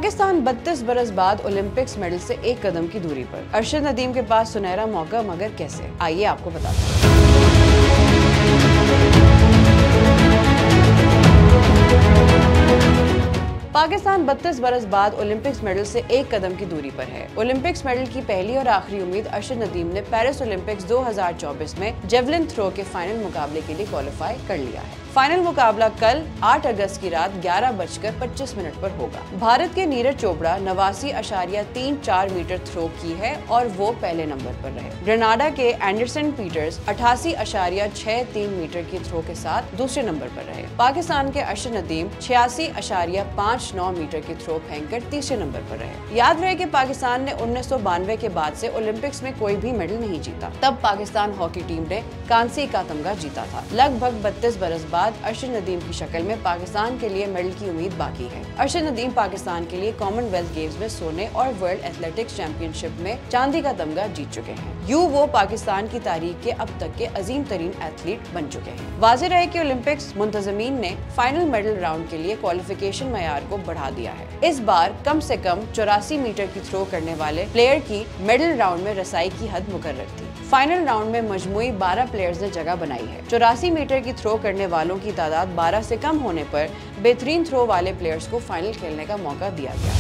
पाकिस्तान 32 बरस बाद Olympics medal से एक कदम की दूरी पर। अरशद नदीम के पास सुनहरा मौका, मगर कैसे? आइए आपको बताते हैं। पाकिस्तान 32 बरस बाद ओलंपिक्स मेडल से एक कदम की दूरी पर है। ओलंपिक्स मेडल की पहली और आखिरी उम्मीद अरशद नदीम ने पेरिस ओलंपिक्स 2024 में जेवलिन थ्रो के फाइनल मुकाबले के लिए क्वालिफाई कर लिया है। फाइनल मुकाबला कल 8 अगस्त की रात 11:25 पर होगा। भारत के नीरज चोपड़ा 89.34 मीटर थ्रो की है और वो पहले नंबर पर रहे। ग्रेनाडा के एंडरसन पीटर्स 88.63 मीटर की थ्रो के साथ दूसरे नंबर पर रहे। पाकिस्तान के अरशद नदीम 86.59 मीटर की थ्रो फेंककर तीसरे नंबर पर रहे। याद रहे कि पाकिस्तान ने 1992 के बाद से ओलंपिक्स में कोई भी मेडल नहीं जीता। तब पाकिस्तान हॉकी टीम ने कांसे का तमगा जीता था। लगभग 32 बरस बाद अरशद नदीम की शक्ल में पाकिस्तान के लिए मेडल की उम्मीद बाकी है। अरशद नदीम पाकिस्तान के लिए कॉमनवेल्थ गेम्स में सोने और वर्ल्ड एथलेटिक्स चैंपियनशिप में चांदी का तमगा जीत चुके हैं। यूं वो पाकिस्तान की तारीख के अब तक के अजीम तरीन एथलीट बन चुके हैं। वाज़ेह रहे कि ओलंपिक्स मुंतज़मीन ने फाइनल मेडल राउंड के लिए क्वालिफिकेशन मयार को बढ़ा दिया है। इस बार कम से कम 84 मीटर की थ्रो करने वाले प्लेयर की मेडल राउंड में रसाई की हद मुकर्रर थी। फाइनल राउंड में मजमूई 12 प्लेयर्स ने जगह बनाई है। 84 मीटर की थ्रो करने वालों की तादाद 12 से कम होने पर बेहतरीन थ्रो वाले प्लेयर्स को फाइनल खेलने का मौका दिया गया।